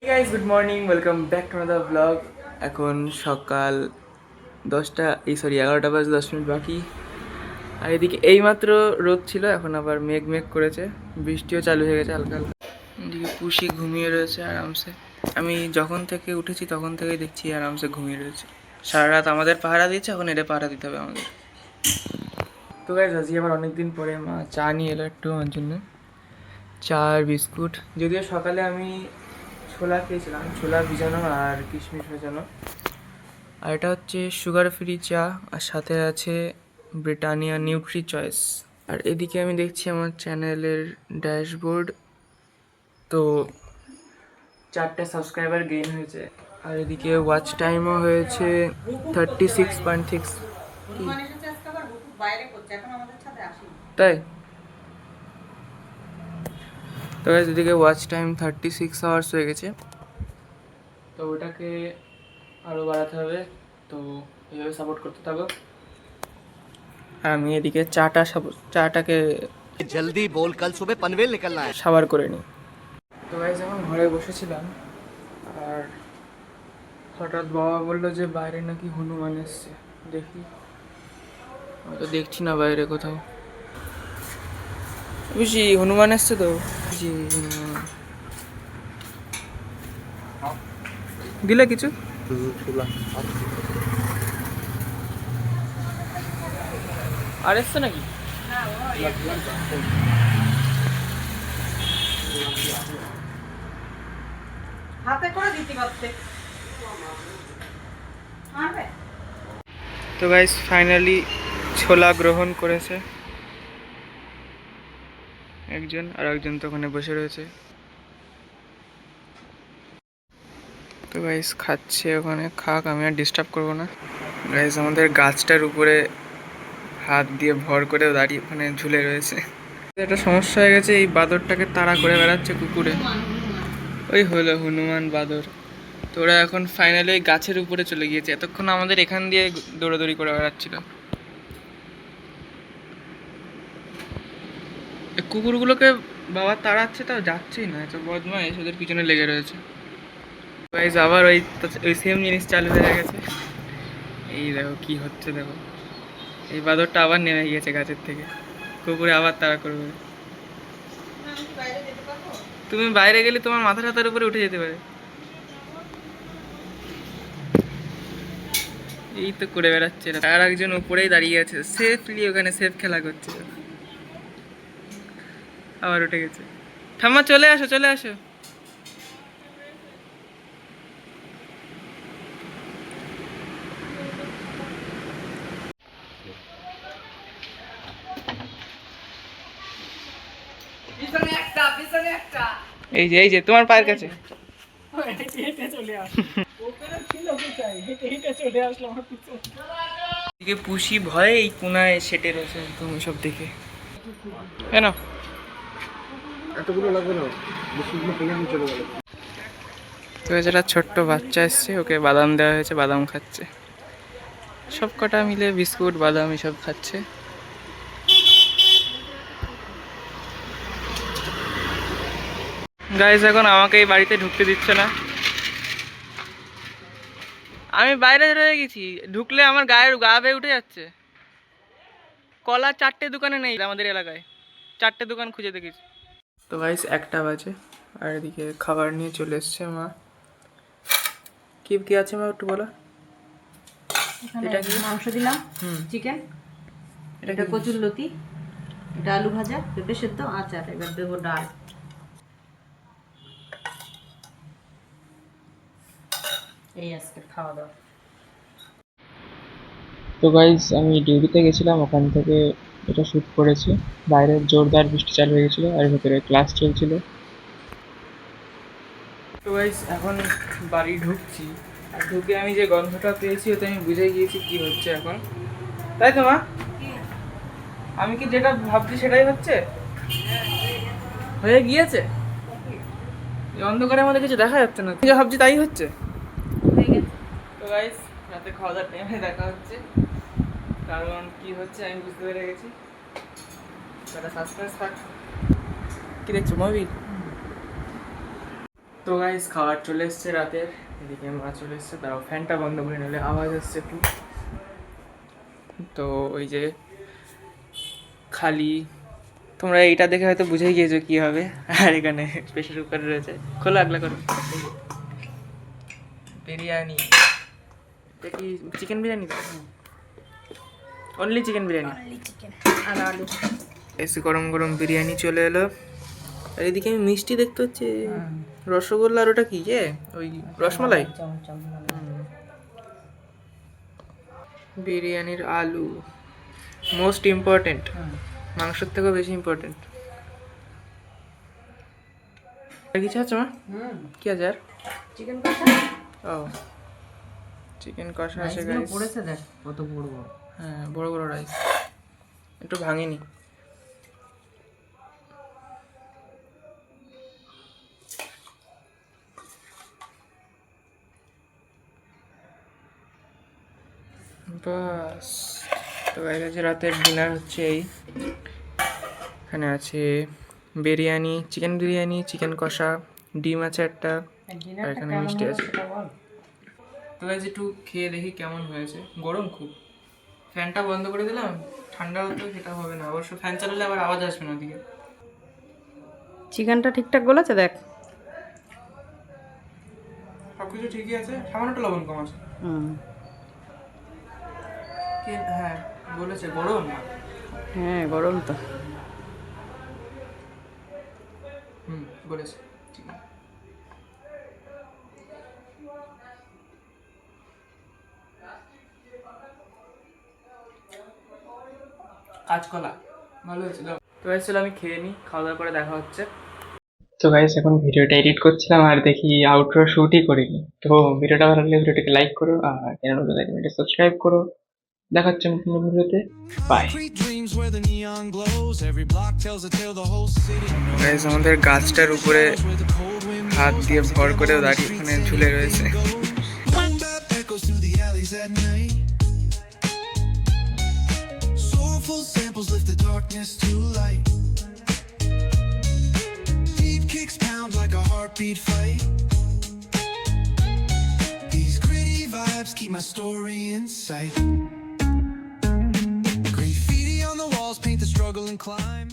Hey guys, good morning. Welcome back to another vlog. এখন সকাল 10টা 11টা বাজে 10 মিনিট বাকি। আর এদিকে এইমাত্র রোদ ছিল, এখন আবার মেঘ মেঘ করেছে, বৃষ্টিও চালু হয়ে গেছে হালকা হালকা। এদিকে পুষি ঘুমিয়ে রয়েছে আরামসে। আমি যখন থেকে উঠেছি তখন থেকেই দেখছি আরামসে ঘুমিয়ে রয়েছে। সারা রাত আমাদের পাহারা দিয়েছে, এখন এটা পাহারা দিতে হবে আমাদের। তো গাইজ আজকে আবার অনেকদিন পরে মা চা নিয়ে এলো একটু আমার জন্য, চা আর বিস্কুট। যদিও সকালে আমি ছোলা খেয়েছিলাম, ছোলা ভিজানো আর কিশমিশ ভেজানো। আর এটা হচ্ছে সুগার ফ্রি চা, আর সাথে আছে ব্রিটানিয়া নিউট্রি চয়েস। আর এদিকে আমি দেখছি আমার চ্যানেলের ড্যাশবোর্ড, তো 4টে সাবস্ক্রাইবার গেইন হয়েছে। আর এদিকে ওয়াচ টাইমও হয়েছে 36.6। তাই তো এদিকে ওয়াচ টাইম 36 আওয়ার্স হয়ে গেছে, তো ওটাকে আরও বাড়াতে হবে। তো এইভাবে সাপোর্ট করতে থাকো। আর আমি এদিকে চাটাকে जल्दी बोल कल सुबह पनवेल निकलना है। সাবার করে নিই। তো গাইজ এখন ঘরে বসেছিলাম, আর হঠাৎ বাবা বললো যে বাইরে নাকি হনুমান এসছে। দেখি, আমি তো দেখছি না বাইরে কোথাও। বুঝি হনুমান এসছে তো, বুঝি হনুমান। দিলে কিছু আর এসছে নাকি? হাতে করে দিতে পারতে। তো গাইস ফাইনালি ছোলা গ্রহণ করেছে একজন, আর একজন তো ওখানে বসে রয়েছে। তো গাইস খাচ্ছে ওখানে, খাক, আমি আর ডিস্টার্ব করবো না। গাইস আমাদের গাছটার উপরে হাত দিয়ে ভর করে দাঁড়িয়ে ওখানে ঝুলে রয়েছে। একটা সমস্যা হয়ে গেছে, এই বাঁদরটাকে তাড়া করে বেড়াচ্ছে কুকুরে। ওই হলো হনুমান বাঁদর। তো ওরা এখন ফাইনালি ওই গাছের উপরে চলে গিয়েছে, এতক্ষণ আমাদের এখান দিয়ে দৌড়াদৌড়ি করে বেড়াচ্ছিল। এই কুকুরগুলোকে বাবা তাড়াচ্ছে, তাও যাচ্ছেই না, এত বদমাইশ, ওদের পিছনে লেগে রয়েছে। গাইস আবার ওই সেম জিনিস চালু হয়ে গেছে। এই দেখো কি হচ্ছে, দেখো এই বাঁদরটা আবার নেমে গিয়েছে গাছের থেকে, কুকুরে আবার তাড়া করবে। তুমি বাইরে গেলে তোমার মাথা টাথার উপরে উঠে যেতে পারে। এই তো করে বেড়াচ্ছে, আর একজন উপরেই দাঁড়িয়ে আছে সেফলি, ওখানে সেফ খেলা করছে। আবার উঠে গেছে। ঠাম্মা চলে আসো, চলে আসো। এই যে তোমার পায়ের কাছে। এদিকে পুষি ভয়ে এই কোনায় সেটে রয়েছে একদম, সব দেখে। কেন এতগুলো লাগবে না, বিস্কুটগুলো পেয়ে নিয়ে চলে গেল। তো যেটা ছোট্ট বাচ্চা এসছে, ওকে বাদাম দেওয়া হয়েছে, বাদাম খাচ্ছে। সব কটা মিলে বিস্কুট বাদাম এসব খাচ্ছে। গাইস এখন আমাকে এই বাড়িতে ঢুকতে দিচ্ছে না, আমি বাইরে রয়ে গেছি। ঢুকলে আমার গা বেয়ে উঠে যাচ্ছে। কলা 4টে দোকানে নেই আমাদের এলাকায়, 4টে দোকান খুঁজে দেখেছি। তো গাইস 1টা বাজে, আর এদিকে খাবার নিয়ে চলে এসছে মা। কি কি আছে মা একটু বলো। এটা কি মাংস দিলাম, চিকেন, এটা কচুর লতি, এটা আলু ভাজা, পেঁপে সেদ্ধ, আচার, এবার দেবো ডাল। এই আজকে খাওয়া দাওয়া। তো গাইজ আমি ডিউটিতে গেছিলাম, ওখান থেকে এটা শ্যুট করেছি। বাইরে জোরদার বৃষ্টি চালু হয়ে গেছিলো, আর ভেতরে ক্লাস চলছিল। তো গাইজ এখন বাড়ি ঢুকছি, আর ঢুকে আমি যে গন্ধটা পেয়েছি ওতে আমি বুঝে গিয়েছি কি হচ্ছে এখন। তাই তো মা, আমি কি যেটা ভাবছি সেটাই হচ্ছে, হয়ে গিয়েছে। এই অন্ধকারের মধ্যে কিছু দেখা যাচ্ছে না, যা ভাবছি তাই হচ্ছে। তো গাইজ রাতে খাওয়া দাওয়ার টাইমে দেখা হচ্ছে, কারণ কি হচ্ছে আমি বুঝতে পেরে গেছি। সাসপেন্স থাক। কি দেখছো মুভি? তো গাইস খাবার চলে এসছে রাতের, এদিকে মা চলে এসছে, তাও ফ্যানটা বন্ধ করে নিলে আওয়াজ আসছে একটু। তো ওই যে খালি তোমরা এইটা দেখে হয়তো বুঝেই গিয়েছো কী হবে। আর এখানে প্রেশার কুকার রয়েছে, খোলা আগলা করো। বিরিয়ানি, এটা কি chicken biryani? Only chicken biryani, আর আলু। এসে গরম গরম বিরিয়ানি চলে এলো। আর এদিকে আমি মিষ্টি দেখতে হচ্ছে, রসগোল্লা। আর ওটা কি ওই রসমালাই? বিরিয়ানির আলু মোস্ট ইম্পর্টেন্ট, মাংসের থেকেও বেশি ইম্পর্টেন্ট। আর কিছু আছে মা? কি আছে আর? চিকেন কষা। ও চিকেন কষা আছে গাইস। পড়েছে দেখ কত বড় বড়। হ্যাঁ বড় বড় রাইস, একটু ভাঙিনি। বাস, তো গাইস আজ রাতের ডিনার হচ্ছে এই। এখানে আছে বিরিয়ানি, চিকেন বিরিয়ানি, চিকেন কষা, ডিম আছে একটা, আর এখানে মিষ্টি আছে। তো গাইস একটু খেয়ে দেখি কেমন হয়েছে। গরম খুব, ফ্যানটা বন্ধ করে দিলাম, ঠান্ডা হতো সেটা হবে না, অবশ্য ফ্যান চালালে আবার আওয়াজ আসবে না ওদিকে। চিকেনটা ঠিকঠাক গলেছে দেখ। সব কিছু ঠিকই আছে, সামান্য একটু লবণ কম আছে। হ্যাঁ বলেছে গরম না। হ্যাঁ গরম তো। বলেছে ঠিক আছে। কাঁচকলা ভালো হয়েছিল। তো গাইস চলো আমি খেয়ে নিই, খাওয়া দাওয়া করে দেখা হচ্ছে। তো গাইস এখন ভিডিওটা এডিট করছিলাম আর দেখি আউটরো শুটই করিনি। তো ভিডিওটা ভালো লাগলে ভিডিওটাকে লাইক করো আর চ্যানেলটাকে সাবস্ক্রাইব করো। দেখা হচ্ছে নতুন ভিডিওতে, বাই। গাইস আমাদের গাছটার উপরে হাত দিয়ে ভর করে দাঁড়িয়ে ওখানে ঝুলে রয়েছে। Soulful samples lift the darkness to light. Deep kicks pound like a heartbeat fight. These gritty vibes keep my story in sight. Graffiti on the walls paint the struggle and climb.